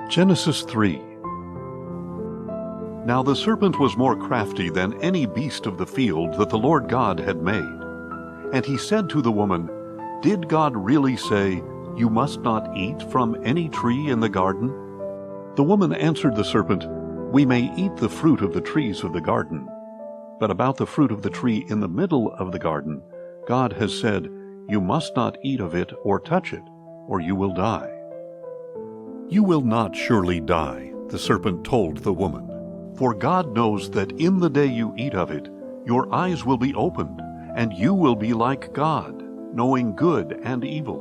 Genesis 3. Now the serpent was more crafty than any beast of the field that the Lord God had made. And he said to the woman, Did God really say, You must not eat from any tree in the garden? The woman answered the serpent, We may eat the fruit of the trees of the garden. But about the fruit of the tree in the middle of the garden, God has said, You must not eat of it or touch it, or you will die. You will not surely die, the serpent told the woman. For God knows that in the day you eat of it, your eyes will be opened, and you will be like God, knowing good and evil.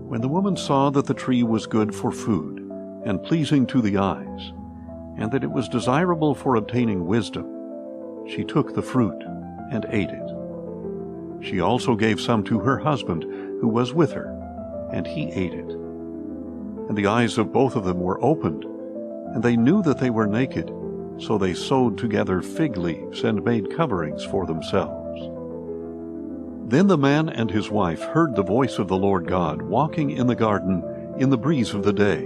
When the woman saw that the tree was good for food, and pleasing to the eyes, and that it was desirable for obtaining wisdom, she took the fruit and ate it. She also gave some to her husband, who was with her, and he ate it. And the eyes of both of them were opened, and they knew that they were naked, so they sewed together fig leaves and made coverings for themselves. Then the man and his wife heard the voice of the Lord God walking in the garden in the breeze of the day,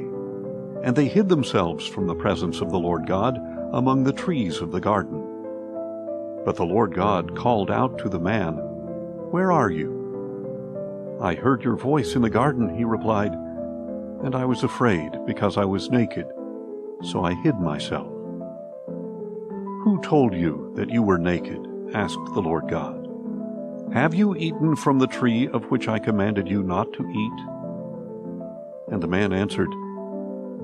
and they hid themselves from the presence of the Lord God among the trees of the garden. But the Lord God called out to the man, Where are you? I heard your voice in the garden, he replied, and I was afraid because I was naked, so I hid myself. Who told you that you were naked? Asked the Lord God. Have you eaten from the tree of which I commanded you not to eat? And the man answered,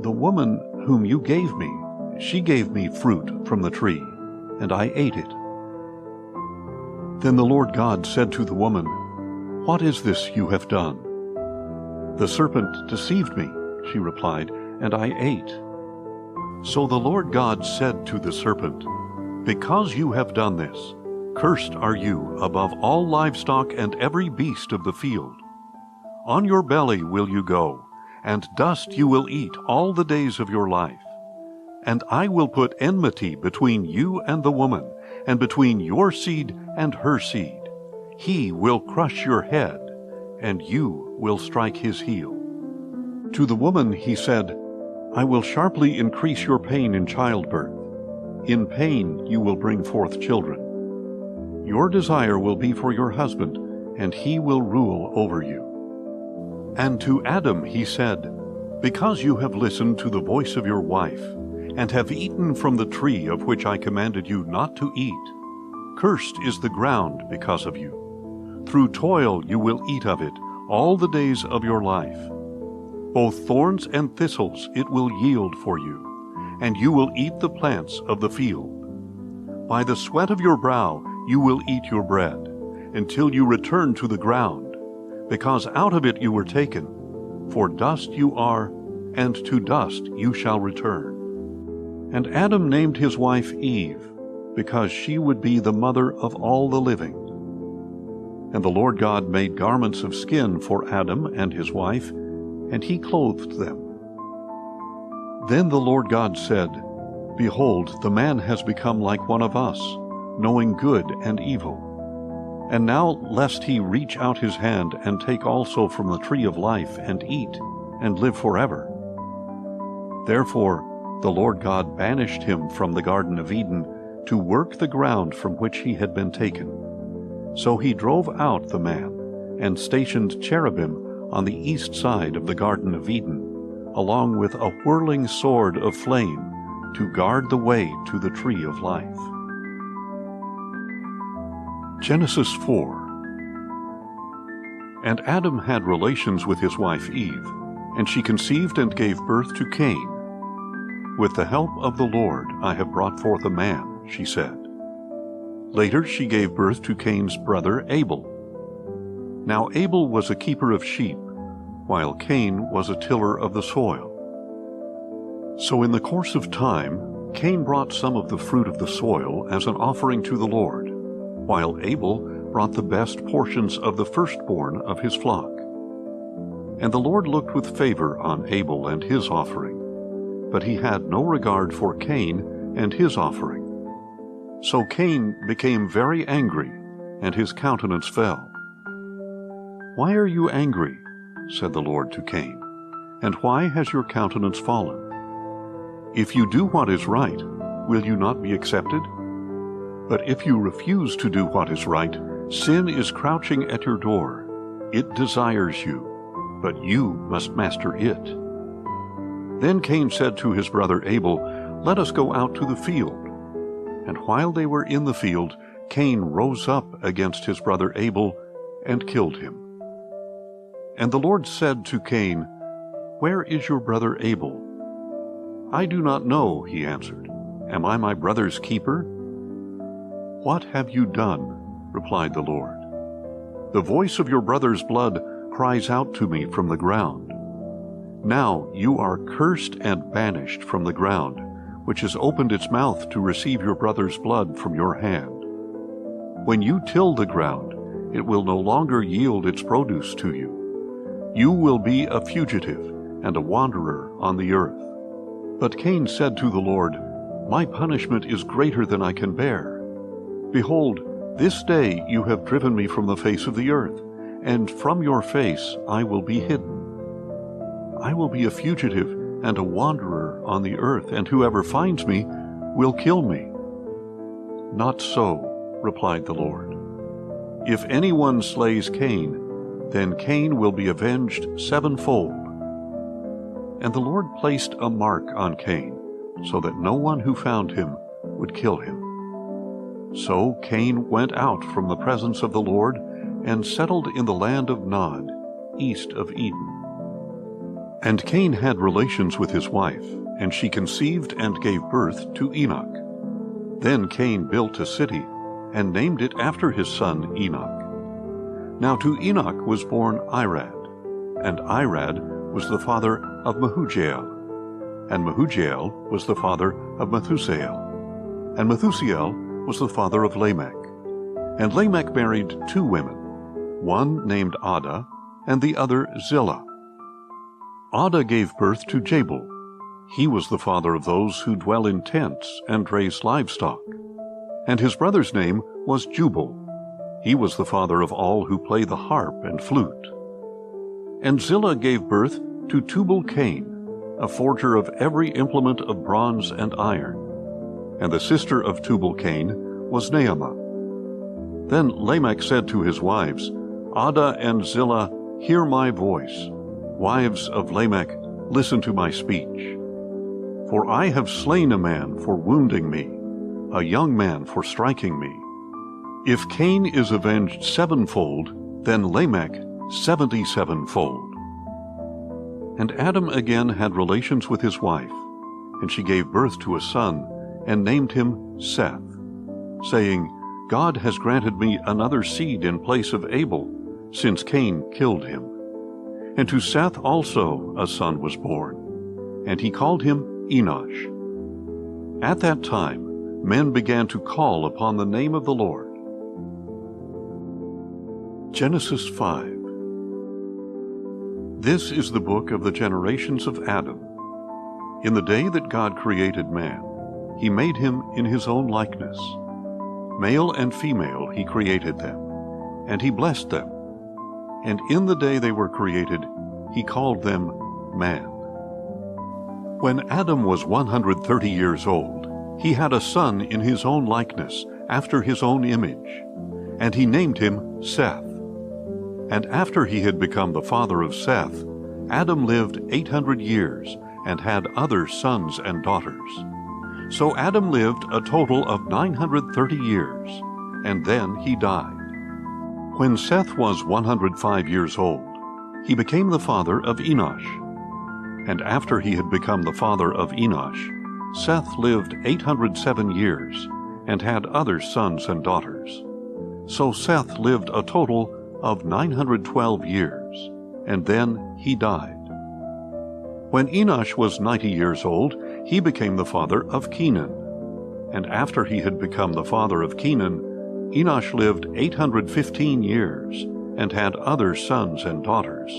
The woman whom you gave me, she gave me fruit from the tree, and I ate it. Then the Lord God said to the woman, What is this you have done? The serpent deceived me, she replied, and I ate. So the Lord God said to the serpent, Because you have done this, cursed are you above all livestock and every beast of the field. On your belly will you go, and dust you will eat all the days of your life. And I will put enmity between you and the woman, and between your seed and her seed. He will crush your head, and you will strike his heel. To the woman he said, I will sharply increase your pain in childbirth. In pain you will bring forth children. Your desire will be for your husband, and he will rule over you. And to Adam he said, Because you have listened to the voice of your wife, and have eaten from the tree of which I commanded you not to eat, cursed is the ground because of you. Through toil you will eat of it all the days of your life. Both thorns and thistles it will yield for you, and you will eat the plants of the field. By the sweat of your brow you will eat your bread, until you return to the ground, because out of it you were taken. For dust you are, and to dust you shall return. And Adam named his wife Eve, because she would be the mother of all the living. And the Lord God made garments of skin for Adam and his wife, and he clothed them. Then the Lord God said, Behold, the man has become like one of us, knowing good and evil. And now lest he reach out his hand and take also from the tree of life and eat, and live forever. Therefore the Lord God banished him from the Garden of Eden to work the ground from which he had been taken. So he drove out the man, and stationed cherubim on the east side of the Garden of Eden, along with a whirling sword of flame, to guard the way to the tree of life. Genesis 4. And Adam had relations with his wife Eve, and she conceived and gave birth to Cain. With the help of the Lord I have brought forth a man, she said. Later she gave birth to Cain's brother Abel. Now Abel was a keeper of sheep, while Cain was a tiller of the soil. So in the course of time, Cain brought some of the fruit of the soil as an offering to the Lord, while Abel brought the best portions of the firstborn of his flock. And the Lord looked with favor on Abel and his offering, but he had no regard for Cain and his offering. So Cain became very angry, and his countenance fell. "Why are you angry?" said the Lord to Cain, "and why has your countenance fallen? If you do what is right, will you not be accepted? But if you refuse to do what is right, sin is crouching at your door. It desires you, but you must master it. Then Cain said to his brother Abel, "Let us go out to the field." And while they were in the field, Cain rose up against his brother Abel and killed him. And the Lord said to Cain, "Where is your brother Abel?" "I do not know," he answered. "Am I my brother's keeper?" "What have you done?" replied the Lord. "The voice of your brother's blood cries out to me from the ground. Now you are cursed and banished from the ground, which has opened its mouth to receive your brother's blood from your hand. When you till the ground, it will no longer yield its produce to you. You will be a fugitive and a wanderer on the earth." But Cain said to the Lord, "My punishment is greater than I can bear. Behold, this day you have driven me from the face of the earth, and from your face I will be hidden. I will be a fugitive and a wanderer on the earth, and whoever finds me will kill me." "Not so," replied the Lord. "If anyone slays Cain, then Cain will be avenged sevenfold." And the Lord placed a mark on Cain, so that no one who found him would kill him. So Cain went out from the presence of the Lord and settled in the land of Nod, east of Eden. And Cain had relations with his wife, and she conceived and gave birth to Enoch. Then Cain built a city, and named it after his son Enoch. Now to Enoch was born Irad, and Irad was the father of Mehujael, and Mehujael was the father of Methusael, and Methusael was the father of Lamech. And Lamech married two women, one named Ada, and the other Zillah. Ada gave birth to Jabal. He was the father of those who dwell in tents and raise livestock. And his brother's name was Jubal. He was the father of all who play the harp and flute. And Zillah gave birth to Tubal-Cain, a forger of every implement of bronze and iron. And the sister of Tubal-Cain was Naamah. Then Lamech said to his wives, "Ada and Zillah, hear my voice. Wives of Lamech, listen to my speech. For I have slain a man for wounding me, a young man for striking me. If Cain is avenged sevenfold, then Lamech 77-fold." And Adam again had relations with his wife, and she gave birth to a son, and named him Seth, saying, "God has granted me another seed in place of Abel, since Cain killed him." And to Seth also a son was born, and he called him Enosh. At that time men began to call upon the name of the Lord. Genesis 5. This is the book of the generations of Adam. In the day that God created man, he made him in his own likeness. Male and female he created them, and he blessed them. And in the day they were created, he called them man. When Adam was 130 years old, he had a son in his own likeness, after his own image, and he named him Seth. And after he had become the father of Seth, Adam lived 800 years and had other sons and daughters. So Adam lived a total of 930 years, and then he died. When Seth was 105 years old, he became the father of Enosh. And after he had become the father of Enosh, Seth lived 807 years and had other sons and daughters. So Seth lived a total of 912 years, and then he died. When Enosh was 90 years old, he became the father of Kenan. And after he had become the father of Kenan, Enosh lived 815 years and had other sons and daughters.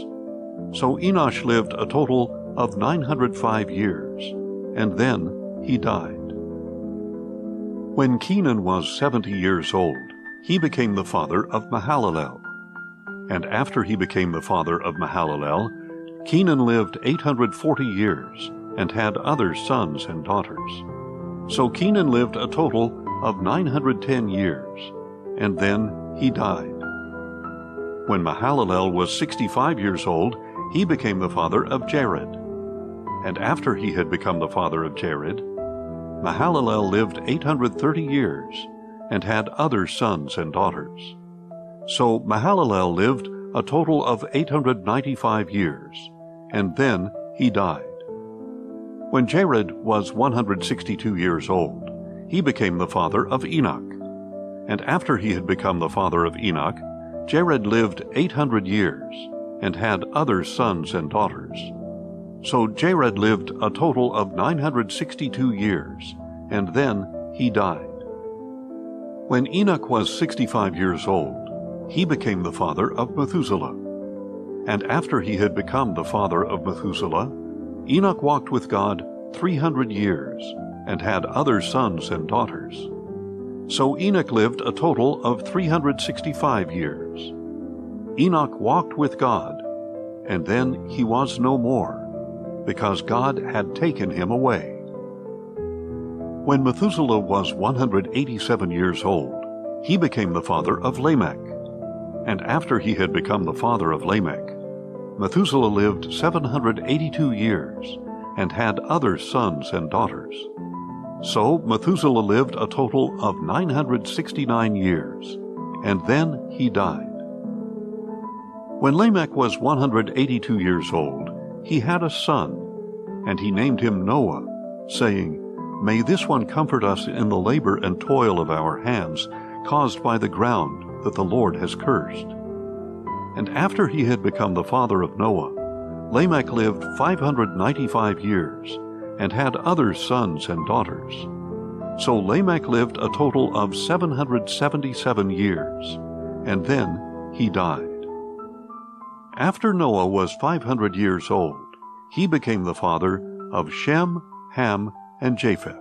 So Enosh lived a total of 905 years, and then he died. When Kenan was 70 years old, he became the father of Mahalalel. And after he became the father of Mahalalel, Kenan lived 840 years and had other sons and daughters. So Kenan lived a total of 910 years, and then he died. When Mahalalel was 65 years old, he became the father of Jared. And after he had become the father of Jared, Mahalalel lived 830 years, and had other sons and daughters. So Mahalalel lived a total of 895 years, and then he died. When Jared was 162 years old, he became the father of Enoch. And after he had become the father of Enoch, Jared lived 800 years, and had other sons and daughters. So Jared lived a total of 962 years, and then he died. When Enoch was 65 years old, he became the father of Methuselah. And after he had become the father of Methuselah, Enoch walked with God 300 years, and had other sons and daughters. So Enoch lived a total of 365 years. Enoch walked with God, and then he was no more, because God had taken him away. When Methuselah was 187 years old, he became the father of Lamech. And after he had become the father of Lamech, Methuselah lived 782 years, and had other sons and daughters. So Methuselah lived a total of 969 years, and then he died. When Lamech was 182 years old, he had a son, and he named him Noah, saying, "May this one comfort us in the labor and toil of our hands, caused by the ground that the Lord has cursed." And after he had become the father of Noah, Lamech lived 595 years, and had other sons and daughters. So Lamech lived a total of 777 years, and then he died. After Noah was 500 years old, he became the father of Shem, Ham, and Japheth.